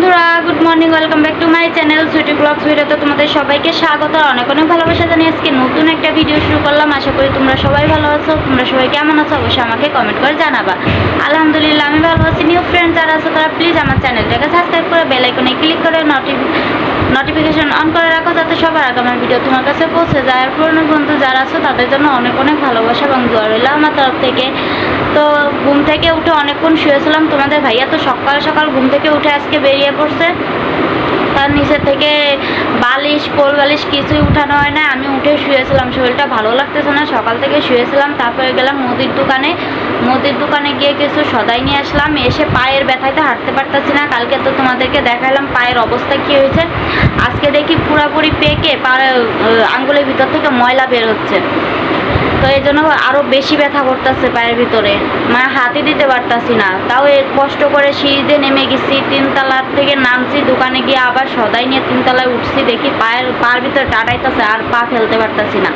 বন্ধুরা, good morning, welcome back to my channel Sweety Blogs. ভিডিওতে তোমাদের সবাইকে স্বাগত, অনেক অনেক ভালোবাসা জানিয়ে আজকে নতুন একটা ভিডিও শুরু করলাম। আশা করি তোমরা সবাই ভালো আছো। তোমরা সবাই কেমন আছো অবশ্যই আমাকে কমেন্ট করে জানাবা। আলহামদুলিল্লাহ আমি ভালো আছি। নিউ ফ্রেন্ড যারা আছো তারা প্লিজ আমার চ্যানেলটাকে সাবস্ক্রাইব করে বেল আইকনে ক্লিক করে নোটিফিকেশন অন করে রাখো, যাতে সবার আগে আমার ভিডিও তোমার কাছে পৌঁছে যায়। আর পুরনো বন্ধু যারা আছো তাদের জন্য অনেক অনেক ভালোবাসা এবং দোয়া রইল আমার তরফ থেকে। তো ঘুম থেকে উঠে অনেকক্ষণ শুয়েছিলাম। তোমাদের ভাইয়া তো সকাল সকাল ঘুম থেকে উঠে আজকে বেরিয়ে পড়ছে। তার নিচে থেকে বালিশ কোল বালিশ কিছুই উঠানো হয় না। আমি উঠে শুয়েছিলাম, শরীরটা ভালো লাগতেছে না, সকাল থেকে শুয়েছিলাম। তারপরে গেলাম মুদির দোকানে গিয়ে কিছু সদাই নিয়ে আসলাম। এসে পায়ের ব্যথাতে হাঁটতে পারতেছি না। কালকে তো তোমাদেরকে দেখালাম পায়ের অবস্থা কী হয়েছে। আজকে দেখি পুরাপুরি পেকে আঙ্গুলের ভিতর থেকে ময়লা বের হচ্ছে। তো এই জন্য আরও বেশি ব্যথা করতেছে পায়ের ভিতরে, মানে হাতে দিতে পারতাছি না। তাও কষ্ট করে সিঁড়িতে নেমে গেছি, 3 তলার থেকে নামছি, দোকানে গিয়ে আবার সদাই নিয়ে 3 তলায় উঠছি। দেখি পায়ের ভিতরে টাটাইতেছে, আর পা ফেলতে পারতাছি না।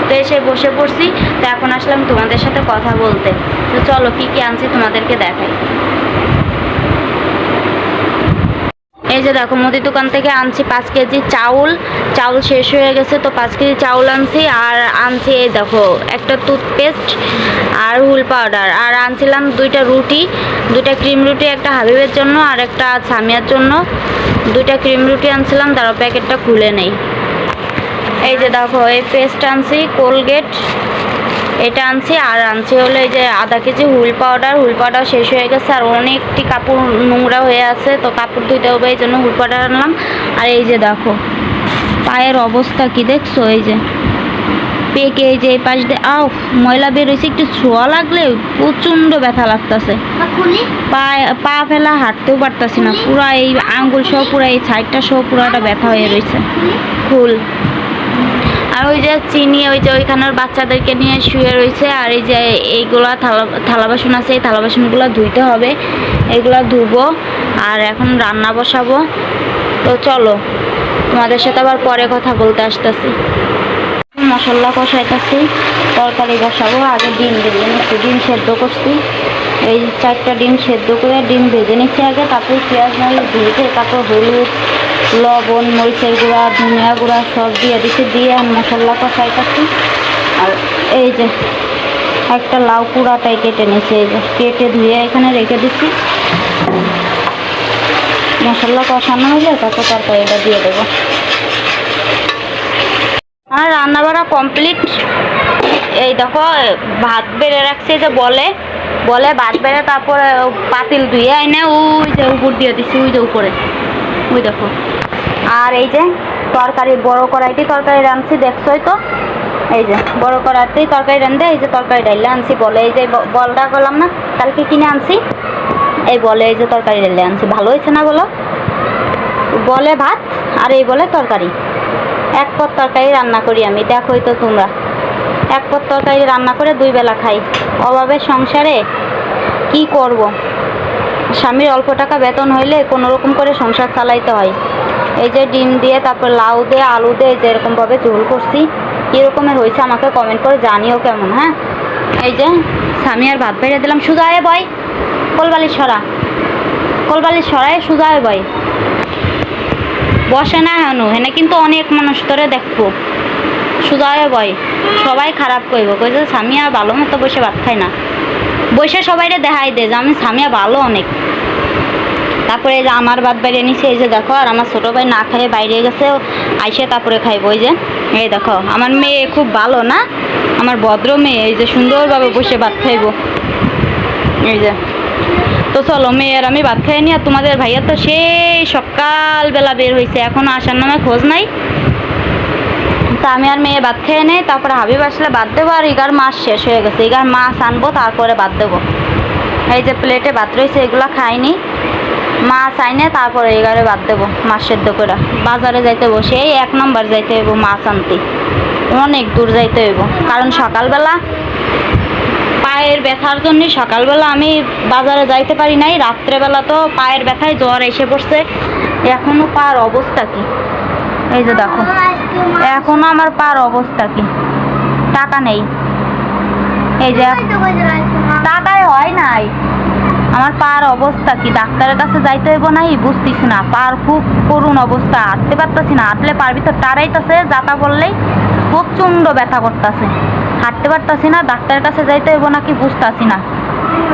তো এসে বসে পড়ছি। তো এখন আসলাম তোমাদের সাথে কথা বলতে। তো চলো কী কী আনছি তোমাদেরকে দেখাই। এই যে দেখো, মুদি দোকান থেকে আনছি 5 কেজি চাউল শেষ হয়ে গেছে, তো 5 কেজি চাউল আনছি। আর আনছি এই দেখো একটা টুথপেস্ট আর হুল পাউডার। আর আনছিলাম 2টা রুটি, 2টা ক্রিম রুটি, একটা হাবিবের জন্য আর একটা সামিয়ার জন্য। 2টা ক্রিম রুটি আনছিলাম, তারও প্যাকেটটা খুলে নেই। এই যে দেখো, এই পেস্ট আনছি, কোলগেট এটা আনছি। আর আনছি হলো এই যে আধা কেজি হুইল পাউডার শেষ হয়ে গেছে। আর অনেকটি কাপড় নোংরা হয়ে আছে, তো কাপড় ধুইতে হবে, এই জন্য হুইল পাউডার আনলাম। আর এই যে দেখো পায়ের অবস্থা কি দেখছো, এই যে পেকে, এই যে এই পাশ দিয়ে ময়লা বের হয়েছে। একটু ছোঁয়া লাগলে প্রচণ্ড ব্যথা লাগতেছে। পা ফেলা হাঁটতেও পারতাছি না, পুরা এই আঙ্গুল সহ পুরা এই সাইডটা সহ পুরাটা ব্যথা হয়ে রয়েছে। ফুল আর ওই যে চিনি, ওই যে ওইখানের বাচ্চাদেরকে নিয়ে শুয়ে রয়েছে। আর এই যে এইগুলা থালা বাসন আছে, এই থালা বাসনগুলো ধুইতে হবে, এইগুলো ধুবো। আর এখন রান্না বসাবো। তো চলো তোমাদের সাথে আবার পরে কথা বলতে আসতেছি। মশলা কষাইতেছি, তরকারি বসাবো। আগে ডিম ভেজে নিচ্ছি, ডিম সেদ্ধ করছি। এই 4টা ডিম সেদ্ধ করে ডিম ভেজে নিচ্ছি আগে, তারপর পেঁয়াজ মরিচ ভেজে, তারপর হলুদ লবণ মরিচের গুঁড়া ধনিয়া গুঁড়া সব দিয়ে দিচ্ছি, দিয়ে মশলা কষাইতেছি। আর এই যে একটা লাউ পুরাটাই কেটে নিচ্ছি, এই যে কেটে ধুয়ে এখানে রেখে দিচ্ছি। মশলা কষানো হলে তারপর তরকারিটা দিয়ে দেবো। আর রান্না বাড়া কমপ্লিট। এই দেখো ভাত বেড়ে রাখছি, যে বলে ভাত বেড়ে তারপরে পাতিল ধুয়ে আইনে ওই যে উপর দিয়ে দিচ্ছি, ওই যে উপরে, ওই দেখো। আর এই যে তরকারি, বড় কড়াইটি তরকারি রাঁধছি, দেখছোই তো। এই যে বড় কড়াইতেই তরকারি রাঁধে, এই যে তরকারি ডাইলে আনছি বলে, এই যে বলটা করলাম না কালকে কিনে আনছি, এই বলে এই যে তরকারি ডাইলে আনছি। ভালো হয়েছে না বলো? বলে ভাত আর এই বলে তরকারি, 1 পদ তরকারি রান্না করি আমি, দেখোই তো তোমরা। 1 পদ তরকারি রান্না করে 2 বেলা খাই। অভাবের সংসারে কি করব, স্বামীর অল্প টাকা বেতন হইলে কোনো রকম করে সংসার চালাইতে হয়। এই যে ডিম দিয়ে, তারপর লাউ দিয়ে, আলু দিয়ে, যে এরকমভাবে ঝোল করছি। কীরকমের হয়েছে আমাকে কমেন্ট করে জানিও কেমন। হ্যাঁ, এই যে সামিয়ার ভাত বেড়ে দিলাম। সুজায় বয়, কোলবালিশ সরায় সুজায় বয়, বসে না হেনে কিন্তু অনেক মানুষ তোরে দেখবো। সুজায় বয়, সবাই খারাপ কইব, কইছে সামিয়া ভালো মতো বসে ভাত খায় না। বসে সবাইরে দেখাই দে যে আমি সামিয়া ভালো অনেক। তারপরে এই যে আমার ভাত বাইরে নিছে, এই যে দেখো। আর আমার ছোটো ভাই না খেয়ে বাইরে গেছে, আইসে তারপরে খাইব। ওই যে এই দেখো আমার মেয়ে খুব ভালো না, আমার ভদ্র মেয়ে, এই যে সুন্দরভাবে বসে ভাত খাইব। এই যে তো চলো মেয়ের আমি ভাত খাই নি। আর তোমাদের ভাইয়া তো সেই সকালবেলা বের হয়েছে, এখনও আসার নামে খোঁজ নাই। তা আমি আর মেয়ে ভাত খেয়ে নেই, তারপরে হাবিব আসলে ভাত দেবো। আর ইগার মাছ শেষ হয়ে গেছে, ইগার মাছ আনবো তারপরে ভাত দেবো। এই যে প্লেটে ভাত রয়েছে, এগুলো খাইনি, মাছ আইনে তারপরে এগারে ভাত দেবো। মাছ সেদ্ধ করে বাজারে যাইতে হইব, সেই 1 নম্বর যাইতে হইব মাছ আনতে, অনেক দূর যাইতে হইব। কারণ সকালবেলা পায়ের ব্যথার জন্য সকালবেলা আমি বাজারে যাইতে পারি নাই। রাত্রেবেলা তো পায়ের ব্যথায় জ্বর এসে পড়ছে। এখনও পার অবস্থা কি, এই যে দেখো এখনও আমার পার অবস্থা কি, টাকা নেই। এই যে টাকায় হয় নাই, আমার পার অবস্থা কি, ডাক্তারের কাছে যাইতে হইব নাই বুঝতেছি না। পার খুব করুণ অবস্থা, হাঁটতে পারতেছি না। হাঁটলে পার ভিতর টারাইতেছে, যাতা বললেই প্রচণ্ড ব্যথা করতেছে, হাঁটতে পারতেছি না। ডাক্তারের কাছে যাইতে হইব নাকি বুঝতেছি না।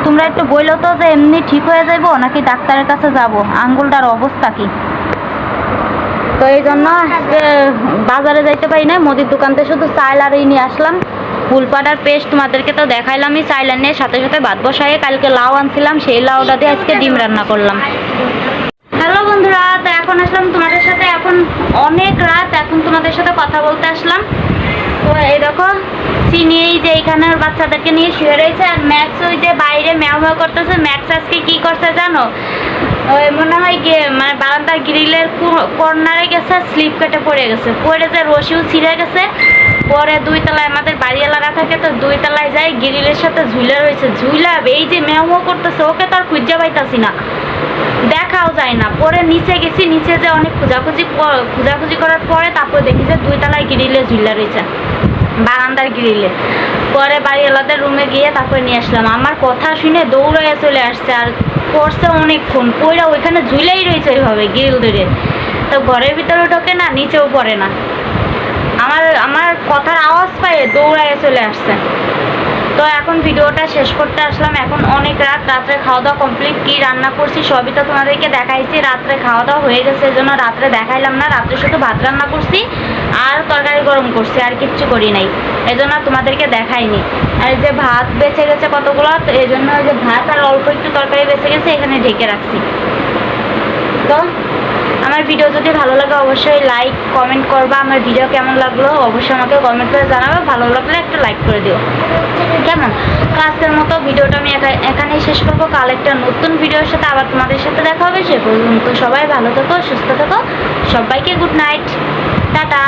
তোমরা একটু বললো তো যে এমনি ঠিক হয়ে যাইব নাকি ডাক্তারের কাছে যাব, আঙ্গুলটার অবস্থা কি। তো এই জন্য বাজারে যাইতে পারি না, মুদির দোকানতে শুধু চাল আর এই নিয়ে আসলাম। ফুলপাটার পেস্ট তোমাদেরকে তো দেখাইলামই, চাইল নিয়ে সাথে সাথে ভাত বসাই। কালকে লাউ আনছিলাম, সেই লাউটা দিয়ে আজকে ডিম রান্না করলাম। হ্যালো বন্ধুরা, তো এখন আসলাম তোমাদের সাথে, এখন অনেক রাত, এখন তোমাদের সাথে কথা বলতে আসলাম। তো এই দেখো চিনি এই যে এইখানে ওর বাচ্চাদেরকে নিয়ে শুয়ে রয়েছে, আর ম্যাক্স ওই যে বাইরে ম্যাও ম্যাও করতেছে। ম্যাক্স আজকে কি করছে জানো, ওই মনে হয় মানে বারান্দার গ্রিলের কর্নারে গেছে, স্লিপ কেটে পড়ে গেছে, পড়ে যে রশিও ছিঁড়ে গেছে। পরে 2 তলায় আমাদের বাড়িওয়ালারা থাকে, তো 2 তলায় যাই, গ্রিলের সাথে ঝুলে রয়েছে। ঝুলা এই যে ম্যাও ম্যাও করতেছে, ওকে তো আর খুঁজে পাইতাছি না, দেখাও যায় না। পরে নিচে গেছি, নিচে যে অনেক খোঁজাখুঁজি করার পরে তারপরে দেখি যে 2 তলায় গ্রিলে ঝুলে রয়েছে, বারান্দার গ্রিলে। পরে বাড়িওয়ালাদের রুমে গিয়ে তারপরে নিয়ে আসলাম। আমার কথা শুনে দৌড়াইয়া চলে আসছে, আর পড়ছে অনেকক্ষণ, পড়া ওইখানে ঝুলেই রয়েছে ওইভাবে গ্রিল ধরে। তো ঘরের ভিতরে ঢোকে না, নিচেও পড়ে না। আমার কথার আওয়াজ পায়ে দৌড়াইয়া চলে আসছে। তো এখন ভিডিওটা শেষ করতে আসলাম। এখন অনেক রাত, রাত্রে খাওয়া দাওয়া কমপ্লিট। কি রান্না করছি সবই তো তোমাদেরকে দেখাইছি। রাত্রে খাওয়া দাওয়া হয়ে গেছে, এই জন্য রাত্রে দেখাইলাম না। রাত্রে শুধু ভাত রান্না করছি আর তরকারি গরম করছি, আর কিচ্ছু করি নাই, এই জন্য তোমাদেরকে দেখাইনি। আর এই যে ভাত বেঁচে গেছে কতগুলো, তো এই জন্য ওই যে ভাত আর অল্প একটু তরকারি বেঁচে গেছে, এখানে ঢেকে রাখছি। তো আমার ভিডিও যদি ভালো লাগে অবশ্যই লাইক কমেন্ট করবা। আমার ভিডিও কেমন লাগলো অবশ্যই আমাকে কমেন্ট করে জানাবে। ভালো লাগলে একটা লাইক করে দিও, কেমন। তো আজকের মতো ভিডিওটা আমি এখানেই শেষ করবো। কাল একটা নতুন ভিডিওর সাথে আবার তোমাদের সাথে দেখা হবে। সে পর্যন্ত সবাই ভালো থেকো, সুস্থ থেকো। সবাইকে গুড নাইট, টাটা।